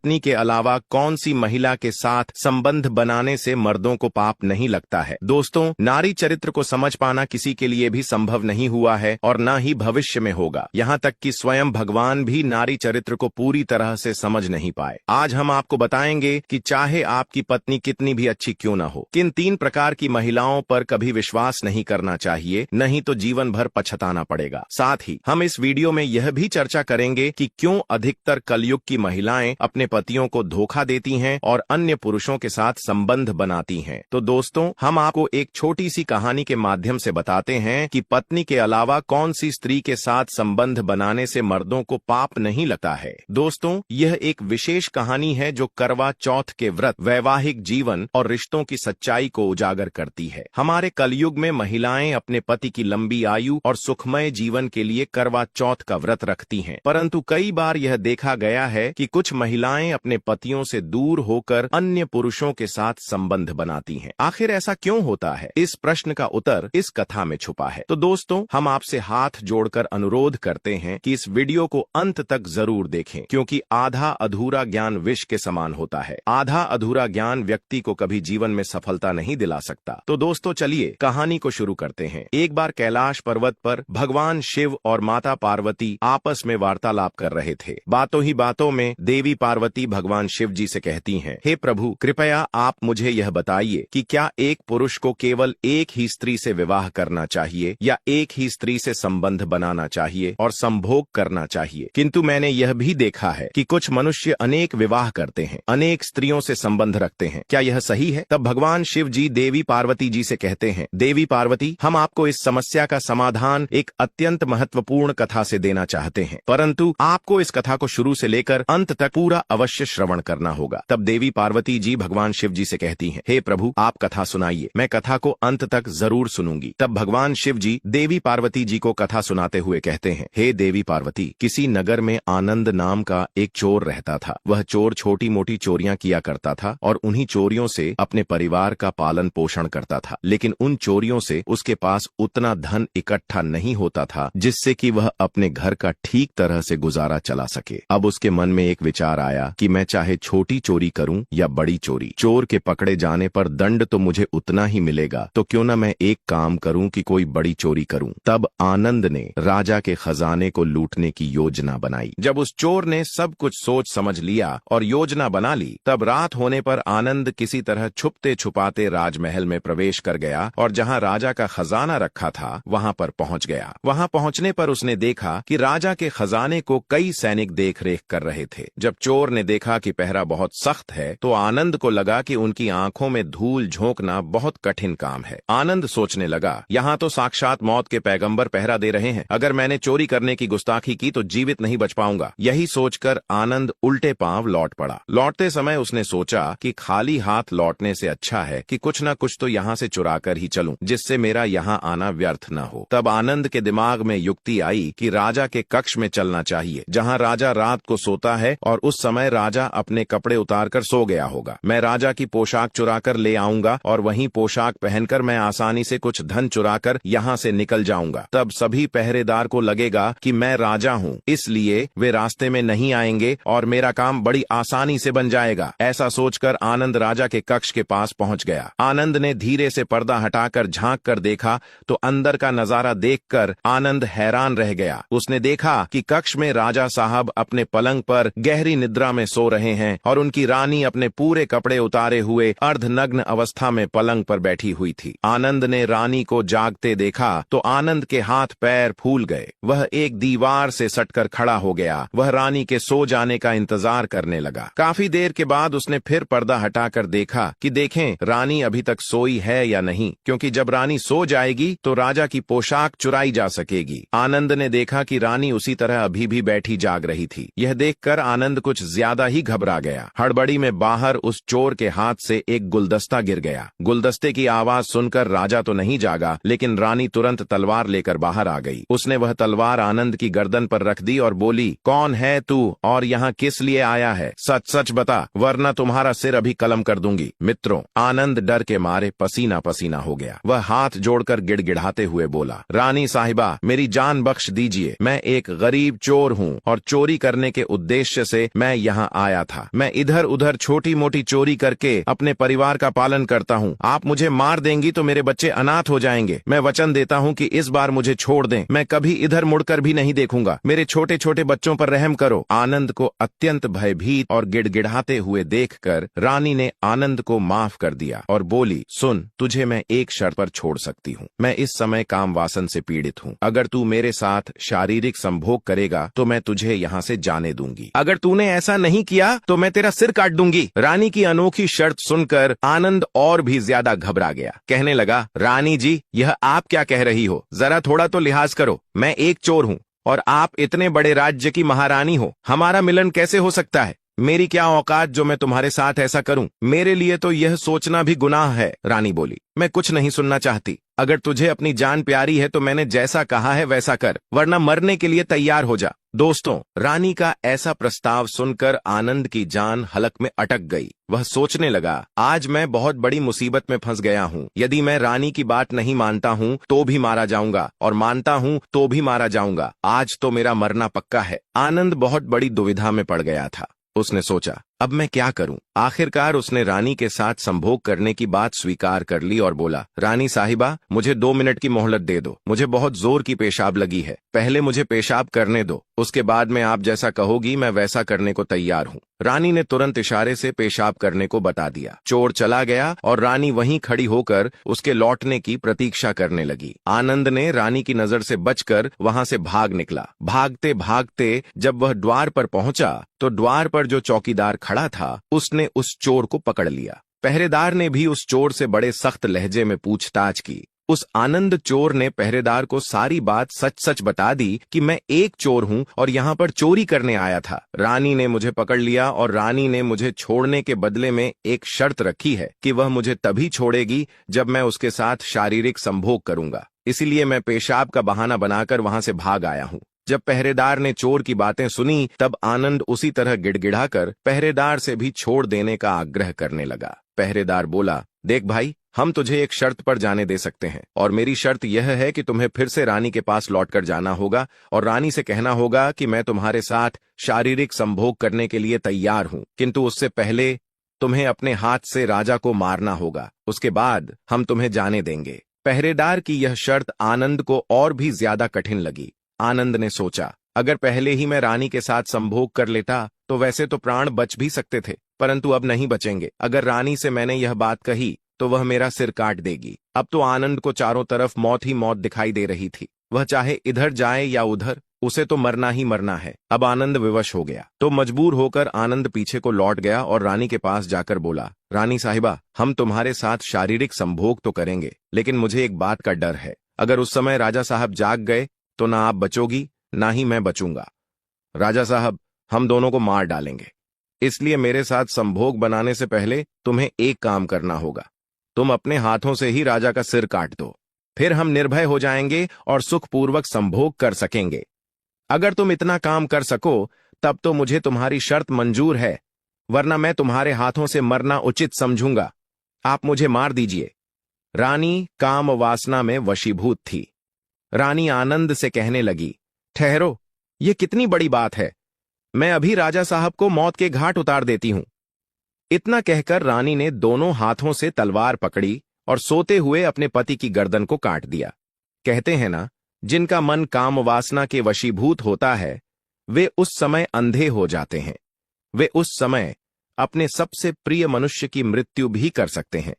पत्नी के अलावा कौन सी महिला के साथ संबंध बनाने से मर्दों को पाप नहीं लगता है। दोस्तों, नारी चरित्र को समझ पाना किसी के लिए भी संभव नहीं हुआ है और न ही भविष्य में होगा। यहाँ तक कि स्वयं भगवान भी नारी चरित्र को पूरी तरह से समझ नहीं पाए। आज हम आपको बताएंगे कि चाहे आपकी पत्नी कितनी भी अच्छी क्यों न हो, किन 3 प्रकार की महिलाओं पर कभी विश्वास नहीं करना चाहिए, नहीं तो जीवन भर पछताना पड़ेगा। साथ ही हम इस वीडियो में यह भी चर्चा करेंगे कि क्यों अधिकतर कलयुग की महिलाएं अपने पतियों को धोखा देती हैं और अन्य पुरुषों के साथ संबंध बनाती हैं। तो दोस्तों, हम आपको एक छोटी सी कहानी के माध्यम से बताते हैं कि पत्नी के अलावा कौन सी स्त्री के साथ संबंध बनाने से मर्दों को पाप नहीं लगता है। दोस्तों, यह एक विशेष कहानी है जो करवा चौथ के व्रत, वैवाहिक जीवन और रिश्तों की सच्चाई को उजागर करती है। हमारे कलयुग में महिलाएं अपने पति की लंबी आयु और सुखमय जीवन के लिए करवा चौथ का व्रत रखती हैं, परंतु कई बार यह देखा गया है कि कुछ महिलाएं अपने पतियों से दूर होकर अन्य पुरुषों के साथ संबंध बनाती हैं। आखिर ऐसा क्यों होता है? इस प्रश्न का उत्तर इस कथा में छुपा है। तो दोस्तों, हम आपसे हाथ जोड़कर अनुरोध करते हैं कि इस वीडियो को अंत तक जरूर देखें, क्योंकि आधा अधूरा ज्ञान विष के समान होता है। आधा अधूरा ज्ञान व्यक्ति को कभी जीवन में सफलता नहीं दिला सकता। तो दोस्तों, चलिए कहानी को शुरू करते हैं। एक बार कैलाश पर्वत पर भगवान शिव और माता पार्वती आपस में वार्तालाप कर रहे थे। बातों ही बातों में देवी पार्वती भगवान शिव जी से कहती हैं, हे प्रभु, कृपया आप मुझे यह बताइए कि क्या एक पुरुष को केवल एक ही स्त्री से विवाह करना चाहिए या एक ही स्त्री से संबंध बनाना चाहिए और संभोग करना चाहिए? किंतु मैंने यह भी देखा है कि कुछ मनुष्य अनेक विवाह करते हैं, अनेक स्त्रियों से संबंध रखते हैं। क्या यह सही है? तब भगवान शिव जी देवी पार्वती जी से कहते हैं, देवी पार्वती, हम आपको इस समस्या का समाधान एक अत्यंत महत्वपूर्ण कथा से देना चाहते हैं, परंतु आपको इस कथा को शुरू से लेकर अंत तक पूरा अवश्य श्रवण करना होगा। तब देवी पार्वती जी भगवान शिव जी से कहती हैं, हे प्रभु, आप कथा सुनाइए, मैं कथा को अंत तक जरूर सुनूंगी। तब भगवान शिव जी देवी पार्वती जी को कथा सुनाते हुए कहते हैं, हे देवी पार्वती, किसी नगर में आनंद नाम का एक चोर रहता था। वह चोर छोटी मोटी चोरियां किया करता था और उन्हीं चोरियों से अपने परिवार का पालन पोषण करता था, लेकिन उन चोरियों से उसके पास उतना धन इकट्ठा नहीं होता था जिससे कि वह अपने घर का ठीक तरह से गुजारा चला सके। अब उसके मन में एक विचार आया कि मैं चाहे छोटी चोरी करूं या बड़ी चोरी, चोर के पकड़े जाने पर दंड तो मुझे उतना ही मिलेगा, तो क्यों न मैं एक काम करूं कि कोई बड़ी चोरी करूं। तब आनंद ने राजा के खजाने को लूटने की योजना बनाई। जब उस चोर ने सब कुछ सोच समझ लिया और योजना बना ली, तब रात होने पर आनंद किसी तरह छुपते छुपाते राजमहल में प्रवेश कर गया और जहां राजा का खजाना रखा था वहां पर पहुंच गया। वहां पहुंचने पर उसने देखा कि राजा के खजाने को कई सैनिक देख रेख कर रहे थे। जब चोर ने देखा कि पहरा बहुत सख्त है, तो आनंद को लगा कि उनकी आंखों में धूल झोंकना बहुत कठिन काम है। आनंद सोचने लगा, यहाँ तो साक्षात मौत के पैगंबर पहरा दे रहे हैं, अगर मैंने चोरी करने की गुस्ताखी की तो जीवित नहीं बच पाऊंगा। यही सोचकर आनंद उल्टे पांव लौट पड़ा। लौटते समय उसने सोचा कि खाली हाथ लौटने से अच्छा है कि कुछ न कुछ तो यहाँ से चुरा कर ही चलूं, जिससे मेरा यहाँ आना व्यर्थ न हो। तब आनंद के दिमाग में युक्ति आई कि राजा के कक्ष में चलना चाहिए, जहाँ राजा रात को सोता है और उस समय राजा अपने कपड़े उतारकर सो गया होगा। मैं राजा की पोशाक चुरा कर ले आऊंगा और वहीं पोशाक पहनकर मैं आसानी से कुछ धन चुराकर यहाँ से निकल जाऊंगा। तब सभी पहरेदार को लगेगा कि मैं राजा हूँ, इसलिए वे रास्ते में नहीं आएंगे और मेरा काम बड़ी आसानी से बन जाएगा। ऐसा सोचकर आनंद राजा के कक्ष के पास पहुंच गया। आनंद ने धीरे से पर्दा हटाकर झांक कर देखा तो अंदर का नजारा देखकर आनंद हैरान रह गया। उसने देखा कि कक्ष में राजा साहब अपने पलंग पर गहरी निद्रा में सो रहे हैं और उनकी रानी अपने पूरे कपड़े उतारे हुए अर्धनग्न अवस्था में पलंग पर बैठी हुई थी। आनंद ने रानी को जागते देखा तो आनंद के हाथ पैर फूल गए। वह एक दीवार से सटकर खड़ा हो गया। वह रानी के सो जाने का इंतजार करने लगा। काफी देर के बाद उसने फिर पर्दा हटाकर देखा कि देखें रानी अभी तक सोई है या नहीं, क्योंकि जब रानी सो जाएगी तो राजा की पोशाक चुराई जा सकेगी। आनंद ने देखा कि रानी उसी तरह अभी भी बैठी जाग रही थी। यह देखकर आनंद कुछ ज्यादा ही घबरा गया। हड़बड़ी में बाहर उस चोर के हाथ से एक गुलदस्ता गिर गया। गुलदस्ते की आवाज सुनकर राजा तो नहीं जागा, लेकिन रानी तुरंत तलवार लेकर बाहर आ गई। उसने वह तलवार आनंद की गर्दन पर रख दी और बोली, कौन है तू और यहाँ किस लिए आया है? सच सच बता, वरना तुम्हारा सिर अभी कलम कर दूंगी। मित्रों, आनंद डर के मारे पसीना पसीना हो गया। वह हाथ जोड़कर गिड़गिड़ाते हुए बोला, रानी साहिबा, मेरी जान बख्श दीजिए। मैं एक गरीब चोर हूँ और चोरी करने के उद्देश्य से मैं यहाँ आया था। मैं इधर उधर छोटी मोटी चोरी करके अपने परिवार का पालन करता हूँ। आप मुझे मार देंगी तो मेरे बच्चे अनाथ हो जाएंगे। मैं वचन देता हूँ कि इस बार मुझे छोड़ दें। मैं कभी इधर मुड़कर भी नहीं देखूंगा। मेरे छोटे छोटे बच्चों पर रहम करो। आनंद को अत्यंत भयभीत और गिड़गिड़ाते हुए देखकर रानी ने आनंद को माफ कर दिया और बोली, सुन, तुझे मैं एक शर्त पर छोड़ सकती हूँ। मैं इस समय काम वासन से पीड़ित हूँ। अगर तू मेरे साथ शारीरिक संभोग करेगा तो मैं तुझे यहाँ से जाने दूंगी। अगर तूने ऐसा नहीं किया तो मैं तेरा सिर काट दूंगी। रानी की अनोखी शर्त सुनकर आनंद और भी ज्यादा घबरा गया। कहने लगा, रानी जी, यह आप क्या कह रही हो? जरा थोड़ा तो लिहाज करो। मैं एक चोर हूँ और आप इतने बड़े राज्य की महारानी हो। हमारा मिलन कैसे हो सकता है? मेरी क्या औकात जो मैं तुम्हारे साथ ऐसा करूं? मेरे लिए तो यह सोचना भी गुनाह है। रानी बोली, मैं कुछ नहीं सुनना चाहती। अगर तुझे अपनी जान प्यारी है तो मैंने जैसा कहा है वैसा कर, वरना मरने के लिए तैयार हो जा। दोस्तों, रानी का ऐसा प्रस्ताव सुनकर आनंद की जान हलक में अटक गई। वह सोचने लगा, आज मैं बहुत बड़ी मुसीबत में फंस गया हूँ। यदि मैं रानी की बात नहीं मानता हूँ तो भी मारा जाऊंगा और मानता हूँ तो भी मारा जाऊंगा। आज तो मेरा मरना पक्का है। आनंद बहुत बड़ी दुविधा में पड़ गया था। उसने सोचा, अब मैं क्या करूं? आखिरकार उसने रानी के साथ संभोग करने की बात स्वीकार कर ली और बोला, रानी साहिबा, मुझे 2 मिनट की मोहलत दे दो। मुझे बहुत जोर की पेशाब लगी है। पहले मुझे पेशाब करने दो, उसके बाद में आप जैसा कहोगी मैं वैसा करने को तैयार हूँ। रानी ने तुरंत इशारे से पेशाब करने को बता दिया। चोर चला गया और रानी वहीं खड़ी होकर उसके लौटने की प्रतीक्षा करने लगी। आनंद ने रानी की नजर से बचकर वहां से भाग निकला। भागते भागते जब वह द्वार पर पहुंचा तो द्वार पर जो चौकीदार खड़ा था उसने उस चोर को पकड़ लिया। पहरेदार ने भी उस चोर से बड़े सख्त लहजे में पूछताछ की। उस आनंद चोर ने पहरेदार को सारी बात सच सच बता दी कि मैं एक चोर हूं और यहाँ पर चोरी करने आया था। रानी ने मुझे पकड़ लिया और रानी ने मुझे छोड़ने के बदले में एक शर्त रखी है कि वह मुझे तभी छोड़ेगी जब मैं उसके साथ शारीरिक संभोग करूंगा। इसीलिए मैं पेशाब का बहाना बनाकर वहां से भाग आया हूं। जब पहरेदार ने चोर की बातें सुनी तब आनंद उसी तरह गिड़गिड़ाकर पहरेदार से भी छोड़ देने का आग्रह करने लगा। पहरेदार बोला, देख भाई, हम तुझे एक शर्त पर जाने दे सकते हैं और मेरी शर्त यह है कि तुम्हें फिर से रानी के पास लौटकर जाना होगा और रानी से कहना होगा कि मैं तुम्हारे साथ शारीरिक संभोग करने के लिए तैयार हूं, किंतु उससे पहले तुम्हें अपने हाथ से राजा को मारना होगा। उसके बाद हम तुम्हें जाने देंगे। पहरेदार की यह शर्त आनंद को और भी ज्यादा कठिन लगी। आनंद ने सोचा, अगर पहले ही मैं रानी के साथ संभोग कर लेता तो वैसे तो प्राण बच भी सकते थे, परंतु अब नहीं बचेंगे। अगर रानी से मैंने यह बात कही तो वह मेरा सिर काट देगी। अब तो आनंद को चारों तरफ मौत ही मौत दिखाई दे रही थी। वह चाहे इधर जाए या उधर, उसे तो मरना ही मरना है। अब आनंद विवश हो गया तो मजबूर होकर आनंद पीछे को लौट गया और रानी के पास जाकर बोला, रानी साहिबा, हम तुम्हारे साथ शारीरिक संभोग तो करेंगे, लेकिन मुझे एक बात का डर है। अगर उस समय राजा साहब जाग गए तो ना आप बचोगी ना ही मैं बचूंगा। राजा साहब हम दोनों को मार डालेंगे। इसलिए मेरे साथ संभोग बनाने से पहले तुम्हें एक काम करना होगा। तुम अपने हाथों से ही राजा का सिर काट दो, फिर हम निर्भय हो जाएंगे और सुखपूर्वक संभोग कर सकेंगे। अगर तुम इतना काम कर सको तब तो मुझे तुम्हारी शर्त मंजूर है, वरना मैं तुम्हारे हाथों से मरना उचित समझूंगा। आप मुझे मार दीजिए। रानी काम वासना में वशीभूत थी। रानी आनंद से कहने लगी, ठहरो, ये कितनी बड़ी बात है। मैं अभी राजा साहब को मौत के घाट उतार देती हूं। इतना कहकर रानी ने दोनों हाथों से तलवार पकड़ी और सोते हुए अपने पति की गर्दन को काट दिया। कहते हैं ना, जिनका मन काम वासना के वशीभूत होता है वे उस समय अंधे हो जाते हैं। वे उस समय अपने सबसे प्रिय मनुष्य की मृत्यु भी कर सकते हैं,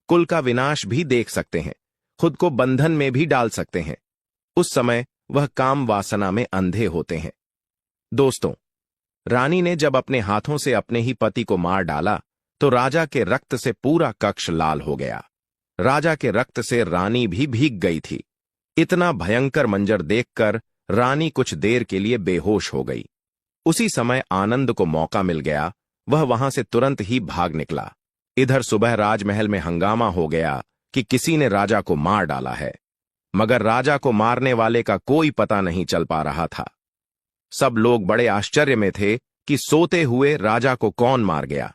कुल का विनाश भी देख सकते हैं, खुद को बंधन में भी डाल सकते हैं। उस समय वह काम वासना में अंधे होते हैं। दोस्तों, रानी ने जब अपने हाथों से अपने ही पति को मार डाला तो राजा के रक्त से पूरा कक्ष लाल हो गया। राजा के रक्त से रानी भी भीग गई थी। इतना भयंकर मंजर देखकर रानी कुछ देर के लिए बेहोश हो गई। उसी समय आनंद को मौका मिल गया। वह वहां से तुरंत ही भाग निकला। इधर सुबह राजमहल में हंगामा हो गया कि किसी ने राजा को मार डाला है, मगर राजा को मारने वाले का कोई पता नहीं चल पा रहा था। सब लोग बड़े आश्चर्य में थे कि सोते हुए राजा को कौन मार गया।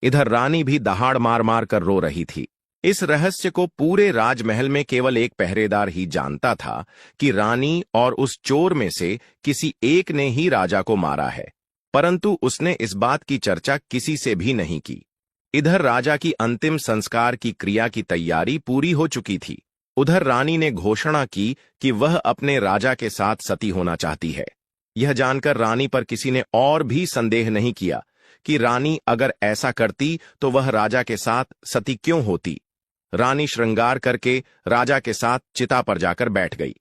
इधर रानी भी दहाड़ मार मार कर रो रही थी। इस रहस्य को पूरे राजमहल में केवल एक पहरेदार ही जानता था कि रानी और उस चोर में से किसी एक ने ही राजा को मारा है। परंतु उसने इस बात की चर्चा किसी से भी नहीं की। इधर राजा की अंतिम संस्कार की क्रिया की तैयारी पूरी हो चुकी थी। उधर रानी ने घोषणा की कि वह अपने राजा के साथ सती होना चाहती है। यह जानकर रानी पर किसी ने और भी संदेह नहीं किया कि रानी अगर ऐसा करती तो वह राजा के साथ सती क्यों होती। रानी श्रृंगार करके राजा के साथ चिता पर जाकर बैठ गई।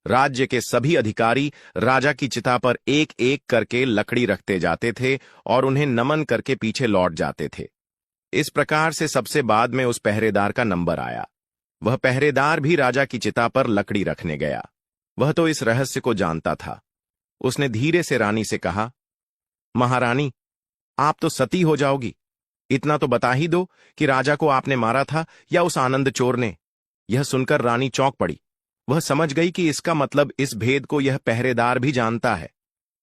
राज्य के सभी अधिकारी राजा की चिता पर एक एक करके लकड़ी रखते जाते थे और उन्हें नमन करके पीछे लौट जाते थे। इस प्रकार से सबसे बाद में उस पहरेदार का नंबर आया। वह पहरेदार भी राजा की चिता पर लकड़ी रखने गया। वह तो इस रहस्य को जानता था। उसने धीरे से रानी से कहा, महारानी, आप तो सती हो जाओगी। इतना तो बता ही दो कि राजा को आपने मारा था या उस आनंद चोर ने। यह सुनकर रानी चौंक पड़ी। वह समझ गई कि इसका मतलब इस भेद को यह पहरेदार भी जानता है।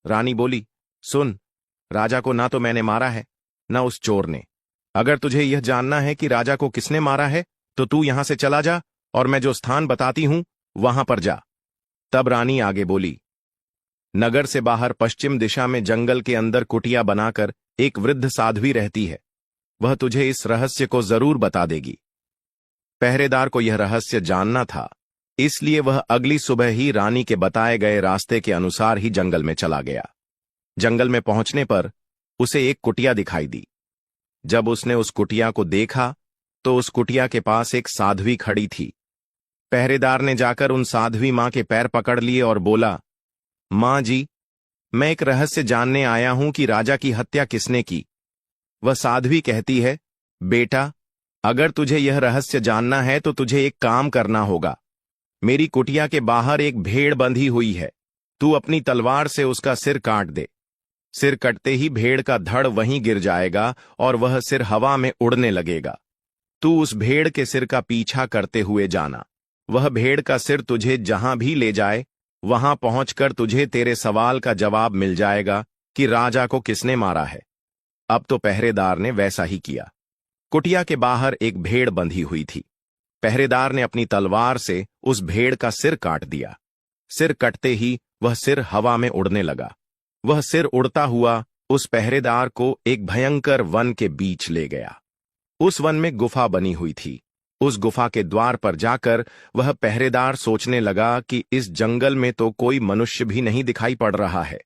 रानी बोली, सुन, राजा को ना तो मैंने मारा है ना उस चोर ने। अगर तुझे यह जानना है कि राजा को किसने मारा है तो तू यहां से चला जा और मैं जो स्थान बताती हूं वहां पर जा। तब रानी आगे बोली, नगर से बाहर पश्चिम दिशा में जंगल के अंदर कुटिया बनाकर एक वृद्ध साध्वी रहती है। वह तुझे इस रहस्य को जरूर बता देगी। पहरेदार को यह रहस्य जानना था, इसलिए वह अगली सुबह ही रानी के बताए गए रास्ते के अनुसार ही जंगल में चला गया। जंगल में पहुंचने पर उसे एक कुटिया दिखाई दी। जब उसने उस कुटिया को देखा तो उस कुटिया के पास एक साध्वी खड़ी थी। पहरेदार ने जाकर उन साध्वी मां के पैर पकड़ लिए और बोला, मां जी, मैं एक रहस्य जानने आया हूं कि राजा की हत्या किसने की। वह साध्वी कहती है, बेटा, अगर तुझे यह रहस्य जानना है तो तुझे एक काम करना होगा। मेरी कुटिया के बाहर एक भेड़ बंधी हुई है। तू अपनी तलवार से उसका सिर काट दे। सिर कटते ही भेड़ का धड़ वहीं गिर जाएगा और वह सिर हवा में उड़ने लगेगा। तू उस भेड़ के सिर का पीछा करते हुए जाना। वह भेड़ का सिर तुझे जहां भी ले जाए वहां पहुंचकर तुझे तेरे सवाल का जवाब मिल जाएगा कि राजा को किसने मारा है। अब तो पहरेदार ने वैसा ही किया। कुटिया के बाहर एक भेड़ बंधी हुई थी। पहरेदार ने अपनी तलवार से उस भेड़ का सिर काट दिया। सिर कटते ही वह सिर हवा में उड़ने लगा। वह सिर उड़ता हुआ उस पहरेदार को एक भयंकर वन के बीच ले गया। उस वन में गुफा बनी हुई थी। उस गुफा के द्वार पर जाकर वह पहरेदार सोचने लगा कि इस जंगल में तो कोई मनुष्य भी नहीं दिखाई पड़ रहा है।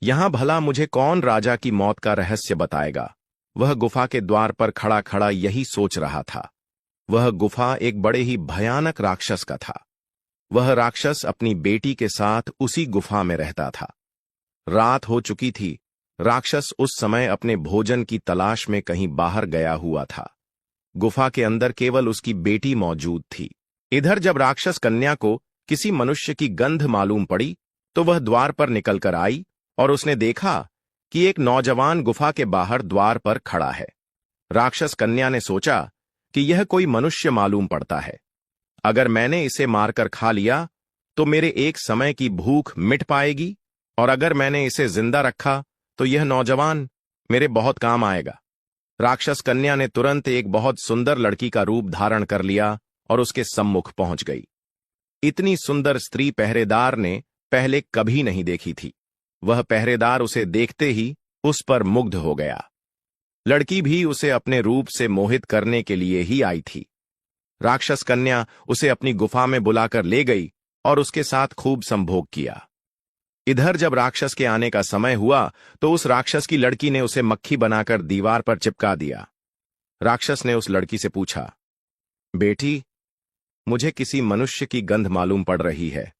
यहां भला मुझे कौन राजा की मौत का रहस्य बताएगा। वह गुफा के द्वार पर खड़ा खड़ा यही सोच रहा था। वह गुफा एक बड़े ही भयानक राक्षस का था। वह राक्षस अपनी बेटी के साथ उसी गुफा में रहता था। रात हो चुकी थी। राक्षस उस समय अपने भोजन की तलाश में कहीं बाहर गया हुआ था। गुफा के अंदर केवल उसकी बेटी मौजूद थी। इधर जब राक्षस कन्या को किसी मनुष्य की गंध मालूम पड़ी तो वह द्वार पर निकलकर आई और उसने देखा कि एक नौजवान गुफा के बाहर द्वार पर खड़ा है। राक्षस कन्या ने सोचा कि यह कोई मनुष्य मालूम पड़ता है। अगर मैंने इसे मारकर खा लिया तो मेरे एक समय की भूख मिट पाएगी, और अगर मैंने इसे जिंदा रखा तो यह नौजवान मेरे बहुत काम आएगा। राक्षस कन्या ने तुरंत एक बहुत सुंदर लड़की का रूप धारण कर लिया और उसके सम्मुख पहुंच गई। इतनी सुंदर स्त्री पहरेदार ने पहले कभी नहीं देखी थी। वह पहरेदार उसे देखते ही उस पर मुग्ध हो गया। लड़की भी उसे अपने रूप से मोहित करने के लिए ही आई थी। राक्षस कन्या उसे अपनी गुफा में बुलाकर ले गई और उसके साथ खूब संभोग किया। इधर जब राक्षस के आने का समय हुआ तो उस राक्षस की लड़की ने उसे मक्खी बनाकर दीवार पर चिपका दिया। राक्षस ने उस लड़की से पूछा, बेटी, मुझे किसी मनुष्य की गंध मालूम पड़ रही है।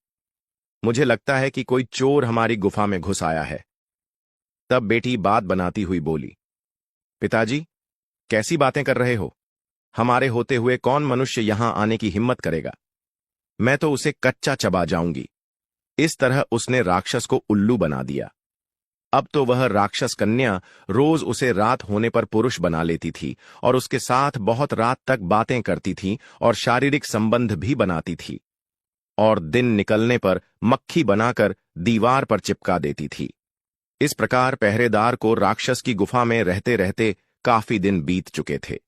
मुझे लगता है कि कोई चोर हमारी गुफा में घुस आया है। तब बेटी बात बनाती हुई बोली, पिताजी, कैसी बातें कर रहे हो? हमारे होते हुए कौन मनुष्य यहां आने की हिम्मत करेगा? मैं तो उसे कच्चा चबा जाऊंगी। इस तरह उसने राक्षस को उल्लू बना दिया। अब तो वह राक्षस कन्या रोज उसे रात होने पर पुरुष बना लेती थी और उसके साथ बहुत रात तक बातें करती थी और शारीरिक संबंध भी बनाती थी, और दिन निकलने पर मक्खी बनाकर दीवार पर चिपका देती थी। इस प्रकार पहरेदार को राक्षस की गुफा में रहते रहते काफी दिन बीत चुके थे।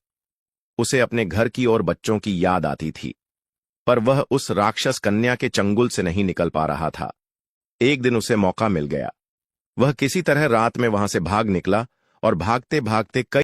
उसे अपने घर की और बच्चों की याद आती थी, पर वह उस राक्षस कन्या के चंगुल से नहीं निकल पा रहा था। एक दिन उसे मौका मिल गया। वह किसी तरह रात में वहां से भाग निकला और भागते भागते कई